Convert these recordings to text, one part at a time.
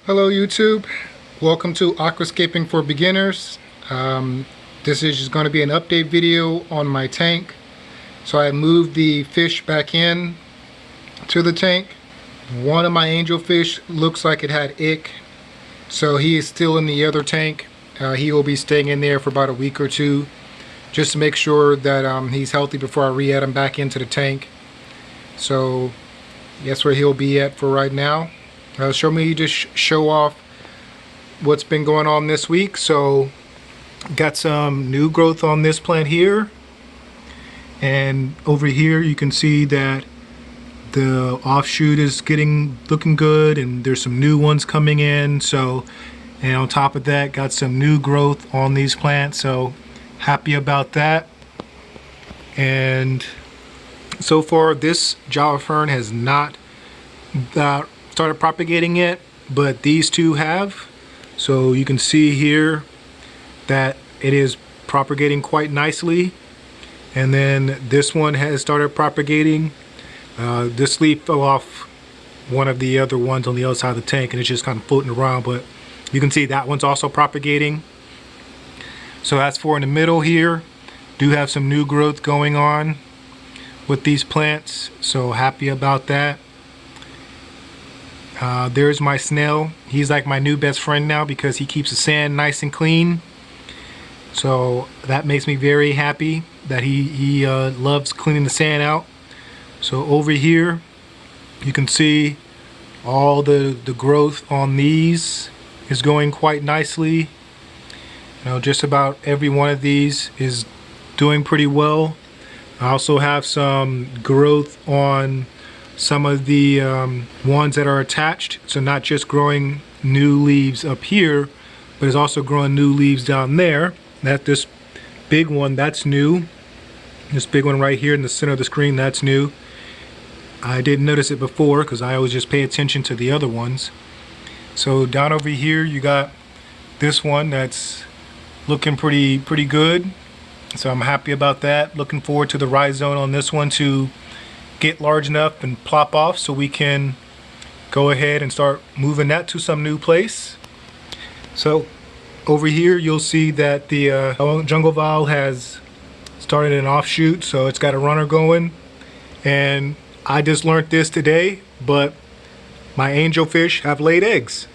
Hello YouTube, welcome to Aquascaping for Beginners. This is just going to be an update video on my tank. So I moved the fish back in to the tank. One of my angelfish looks like it had ick, so he is still in the other tank. He will be staying in there for about a week or two just to make sure that he's healthy before I re-add him back into the tank. So that's where he'll be at for right now. Show me just show off what's been going on this week. So got some new growth on this plant here, and over here you can see that the offshoot is looking good, and there's some new ones coming in. So, and on top of that, got some new growth on these plants, so happy about that. And so far this Java fern has not started propagating yet, but these two have. So you can see here that it is propagating quite nicely, and then this one has started propagating. This leaf fell off one of the other ones on the other side of the tank, and it's just kind of floating around, but you can see that one's also propagating. So as for in the middle here, do have some new growth going on with these plants, so happy about that. There's my snail. He's like my new best friend now because he keeps the sand nice and clean. So that makes me very happy that he loves cleaning the sand out. So over here you can see all the growth on these is going quite nicely. You know, just about every one of these is doing pretty well. I also have some growth on some of the ones that are attached, so not just growing new leaves up here, but it's also growing new leaves down there. This big one, that's new. This big one right here in the center of the screen, that's new. I didn't notice it before because I always just pay attention to the other ones. So down over here you got this one that's looking pretty good, so I'm happy about that. Looking forward to the rhizome on this one to get large enough and plop off so we can go ahead and start moving that to some new place. So over here you'll see that the jungle vile has started an offshoot, so it's got a runner going. And I just learned this today, but my angelfish have laid eggs,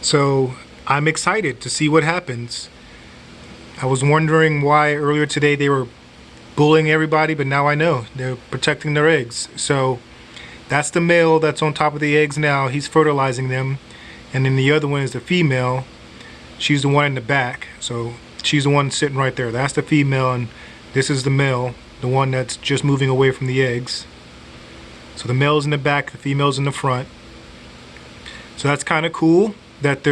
so I'm excited to see what happens. I was wondering why earlier today they were bullying everybody, but now I know they're protecting their eggs. So that's the male that's on top of the eggs now. He's fertilizing them, and then the other one is the female. She's the one in the back, so she's the one sitting right there. That's the female, and this is the male, the one that's just moving away from the eggs. So the male's in the back, the female's in the front. So that's kind of cool that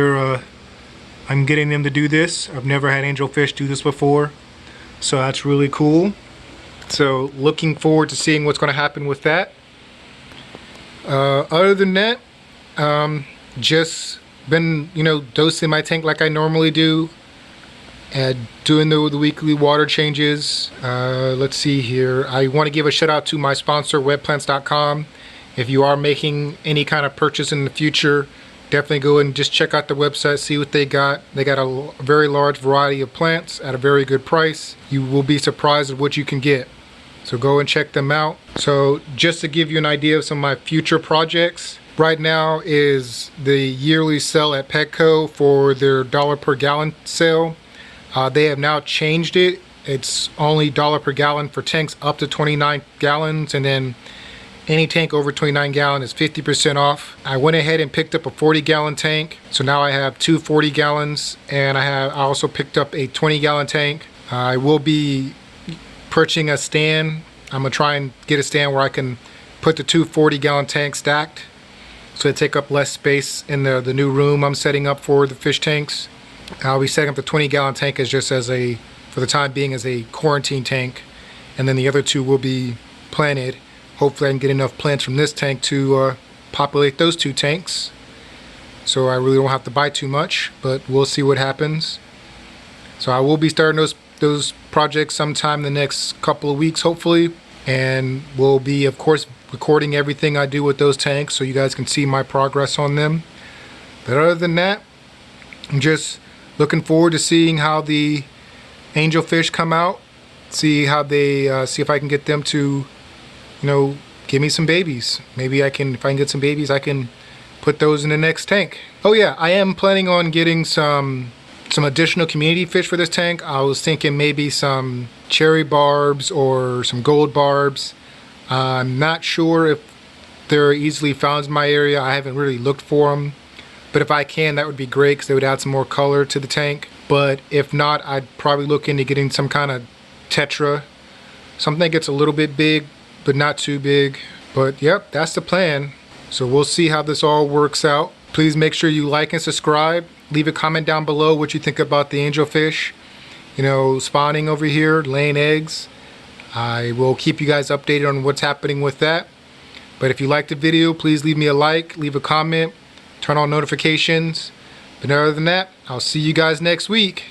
I'm getting them to do this. I've never had angelfish do this before, so that's really cool. So looking forward to seeing what's going to happen with that. Other than that, just been, dosing my tank like I normally do, and doing the weekly water changes. Let's see here. I want to give a shout out to my sponsor, webplants.com. If you are making any kind of purchase in the future, definitely go and just check out the website, see what they got. They got a very large variety of plants at a very good price. You will be surprised at what you can get. So go and check them out. So just to give you an idea of some of my future projects, right now is the yearly sale at Petco for their $1 per gallon sale. They have now changed it. It's only $1 per gallon for tanks up to 29 gallons, and then any tank over 29 gallon is 50% off. I went ahead and picked up a 40-gallon tank, so now I have two 40 gallons, and I also picked up a 20-gallon tank. I will be purchasing a stand. I'm gonna try and get a stand where I can put the two 40-gallon tanks stacked, so they take up less space in the new room I'm setting up for the fish tanks. I'll be setting up the 20-gallon tank as just as a, for the time being, as a quarantine tank, and then the other two will be planted. Hopefully I can get enough plants from this tank to populate those two tanks, so I really don't have to buy too much, but we'll see what happens. So I will be starting those projects sometime in the next couple of weeks, hopefully, and we'll be, of course, recording everything I do with those tanks so you guys can see my progress on them. But other than that, I'm just looking forward to seeing how the angelfish come out. See how they, see if I can get them to, give me some babies. Maybe if I can get some babies, I can put those in the next tank. Oh yeah, I am planning on getting some additional community fish for this tank. I was thinking maybe some cherry barbs or some gold barbs. I'm not sure if they're easily found in my area. I haven't really looked for them. But if I can, that would be great because they would add some more color to the tank. But if not, I'd probably look into getting some kind of tetra. Something that gets a little bit big, but not too big. But yep, that's the plan. So we'll see how this all works out. Please make sure you like and subscribe. Leave a comment down below what you think about the angelfish, spawning over here, laying eggs. I will keep you guys updated on what's happening with that. But if you liked the video, please leave me a like, leave a comment, turn on notifications. But other than that, I'll see you guys next week.